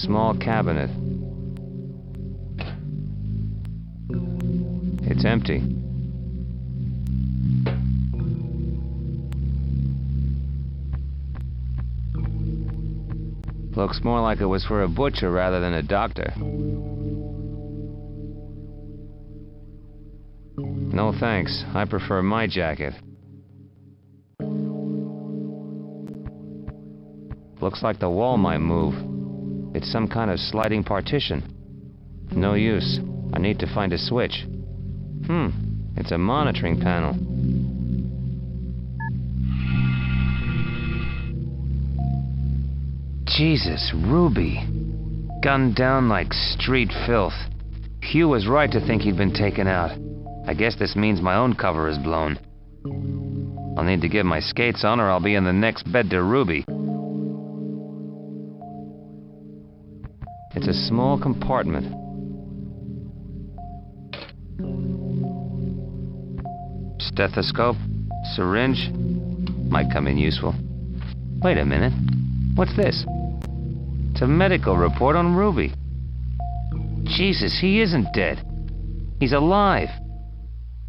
small cabinet. It's empty. Looks more like it was for a butcher rather than a doctor. No thanks. I prefer my jacket. Looks like the wall might move. It's some kind of sliding partition. No use. I need to find a switch. It's a monitoring panel. Jesus, Ruby. Gunned down like street filth. Hugh was right to think he'd been taken out. I guess this means my own cover is blown. I'll need to get my skates on or I'll be in the next bed to Ruby. It's a small compartment. Stethoscope, syringe, might come in useful. Wait a minute, what's this? It's a medical report on Ruby. Jesus, he isn't dead. He's alive.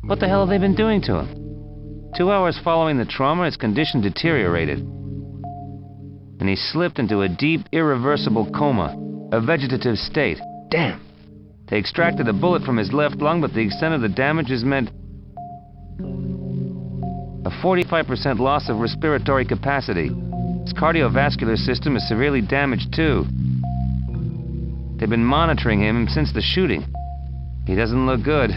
What the hell have they been doing to him? 2 hours following the trauma, his condition deteriorated. And he slipped into a deep, irreversible coma, a vegetative state. Damn. They extracted a bullet from his left lung, but the extent of the damage has meant a 45% loss of respiratory capacity. His cardiovascular system is severely damaged too. They've been monitoring him since the shooting. He doesn't look good.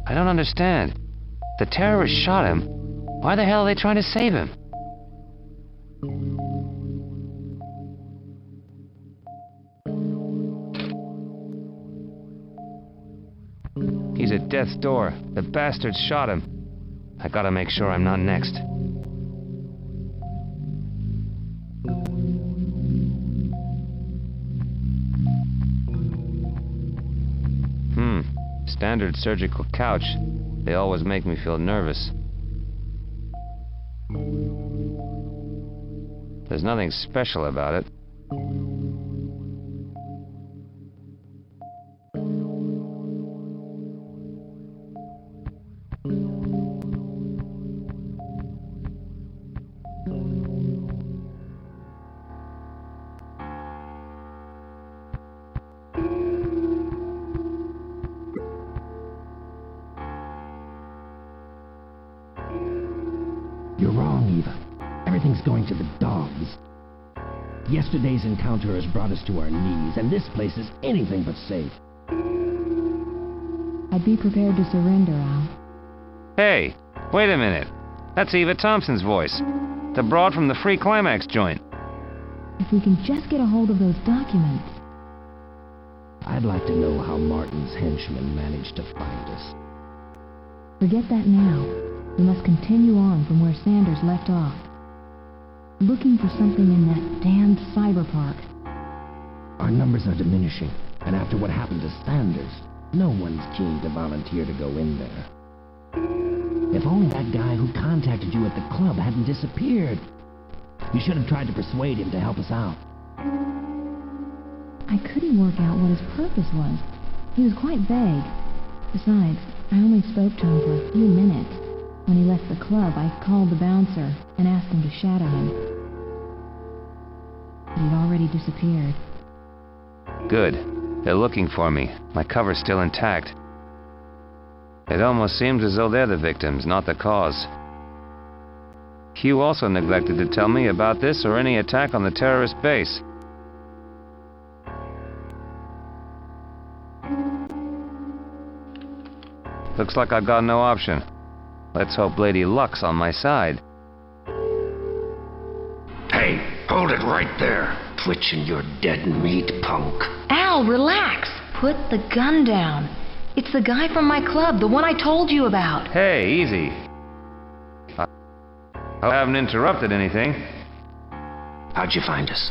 I don't understand. The terrorists shot him. Why the hell are they trying to save him? He's at death's door. The bastards shot him. I gotta make sure I'm not next. Standard surgical couch. They always make me feel nervous. There's nothing special about it. You're wrong, Eva. Everything's going to the dogs. Yesterday's encounter has brought us to our knees, and this place is anything but safe. I'd be prepared to surrender, Al. Hey, wait a minute. That's Eva Thompson's voice. The broad from the Free Climax joint. If we can just get a hold of those documents. I'd like to know how Martin's henchmen managed to find us. Forget that now. We must continue on from where Sanders left off. Looking for something in that damned cyber park. Our numbers are diminishing, and after what happened to Sanders, no one's keen to volunteer to go in there. If only that guy who contacted you at the club hadn't disappeared. You should have tried to persuade him to help us out. I couldn't work out what his purpose was. He was quite vague. Besides, I only spoke to him for a few minutes. When he left the club, I called the bouncer and asked him to shadow him. But he'd already disappeared. Good. They're looking for me. My cover's still intact. It almost seems as though they're the victims, not the cause. Hugh also neglected to tell me about this or any attack on the terrorist base. Looks like I've got no option. Let's hope Lady Luck's on my side. Hey, hold it right there. Twitching your dead meat, punk. Al, relax. Put the gun down. It's the guy from my club, the one I told you about. Hey, easy. I haven't interrupted anything. How'd you find us?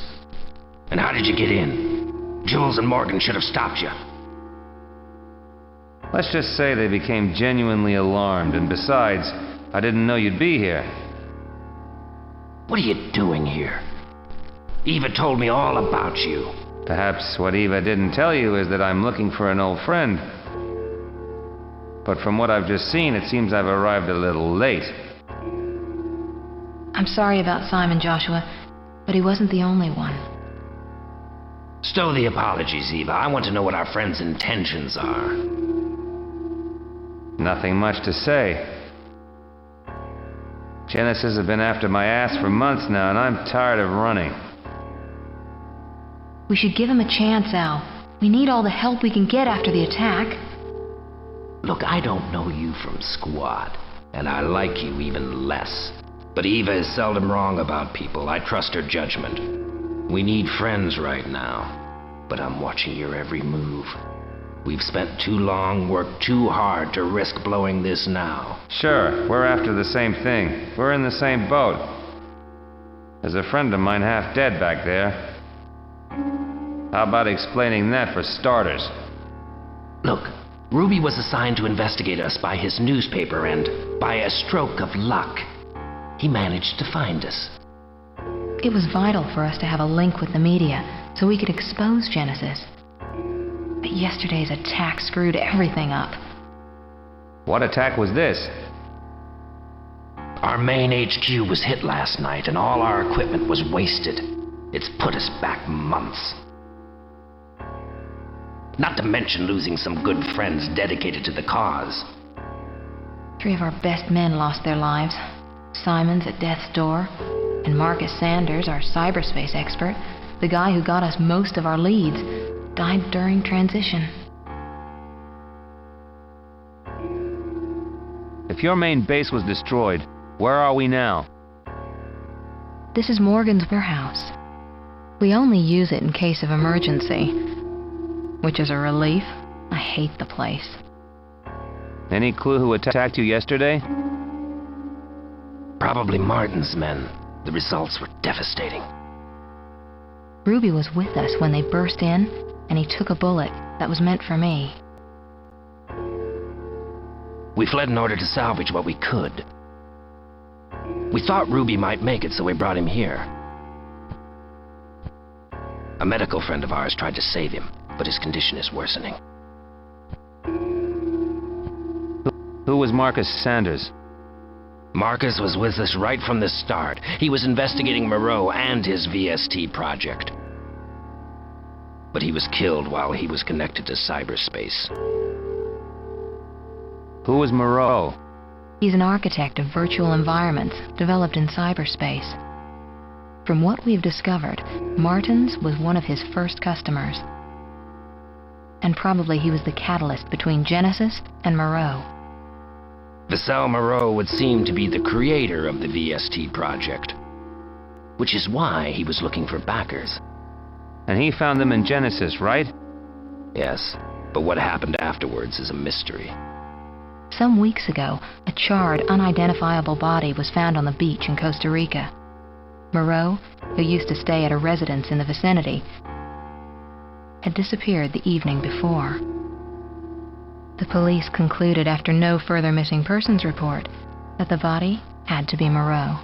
And how did you get in? Jules and Morgan should have stopped you. Let's just say they became genuinely alarmed, and besides, I didn't know you'd be here. What are you doing here? Eva told me all about you. Perhaps what Eva didn't tell you is that I'm looking for an old friend. But from what I've just seen, it seems I've arrived a little late. I'm sorry about Simon, Joshua, but he wasn't the only one. Stow the apologies, Eva. I want to know what our friend's intentions are. Nothing much to say. Genesis has been after my ass for months now, and I'm tired of running. We should give him a chance, Al. We need all the help we can get after the attack. Look, I don't know you from squat, and I like you even less. But Eva is seldom wrong about people. I trust her judgment. We need friends right now, but I'm watching your every move. We've spent too long, worked too hard to risk blowing this now. Sure, we're after the same thing. We're in the same boat. There's a friend of mine half dead back there. How about explaining that for starters? Look, Ruby was assigned to investigate us by his newspaper, and by a stroke of luck, he managed to find us. It was vital for us to have a link with the media so we could expose Genesis. But yesterday's attack screwed everything up. What attack was this? Our main HQ was hit last night, and all our equipment was wasted. It's put us back months. Not to mention losing some good friends dedicated to the cause. 3 of our best men lost their lives. Simon's at death's door, and Marcus Sanders, our cyberspace expert, the guy who got us most of our leads, died during transition. If your main base was destroyed, where are we now? This is Morgan's warehouse. We only use it in case of emergency, which is a relief. I hate the place. Any clue who attacked you yesterday? Probably Martin's men. The results were devastating. Ruby was with us when they burst in, and he took a bullet that was meant for me. We fled in order to salvage what we could. We thought Ruby might make it, so we brought him here. A medical friend of ours tried to save him, but his condition is worsening. Who was Marcus Sanders? Marcus was with us right from the start. He was investigating Moreau and his VST project. But he was killed while he was connected to cyberspace. Who was Moreau? He's an architect of virtual environments developed in cyberspace. From what we've discovered, Martin's was one of his first customers. And probably he was the catalyst between Genesis and Moreau. Vassal Moreau would seem to be the creator of the VST project, which is why he was looking for backers. And he found them in Genesis, right? Yes, but what happened afterwards is a mystery. Some weeks ago, a charred, unidentifiable body was found on the beach in Costa Rica. Moreau, who used to stay at a residence in the vicinity, had disappeared the evening before. The police concluded after no further missing persons report that the body had to be Moreau.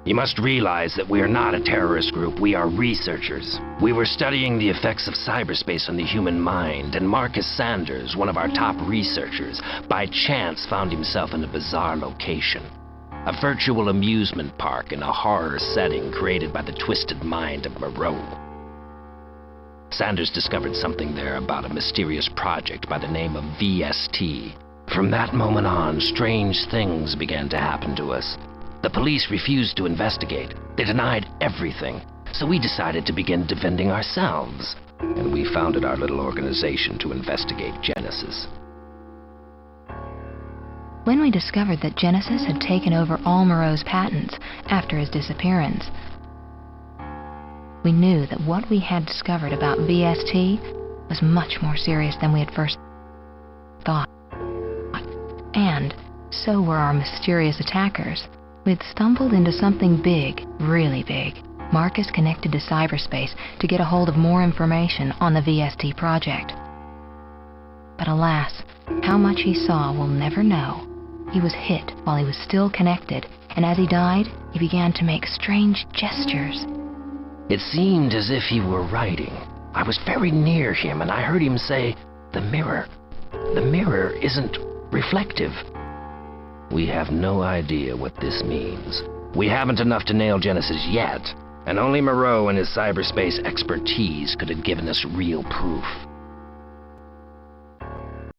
You must realize that we are not a terrorist group. We are researchers. We were studying the effects of cyberspace on the human mind, and Marcus Sanders, one of our top researchers, by chance found himself in a bizarre location. A virtual amusement park in a horror setting created by the twisted mind of Moreau. Sanders discovered something there about a mysterious project by the name of VST. From that moment on, strange things began to happen to us. The police refused to investigate. They denied everything. So we decided to begin defending ourselves. And we founded our little organization to investigate Genesis. When we discovered that Genesis had taken over all Moreau's patents after his disappearance, we knew that what we had discovered about VST was much more serious than we had first thought. And so were our mysterious attackers. We'd stumbled into something big, really big. Marcus connected to cyberspace to get a hold of more information on the VST project. But alas, how much he saw we'll never know. He was hit while he was still connected, and as he died, he began to make strange gestures. It seemed as if he were writing. I was very near him, and I heard him say, "The mirror isn't reflective." We have no idea what this means. We haven't enough to nail Genesis yet, and only Moreau and his cyberspace expertise could have given us real proof.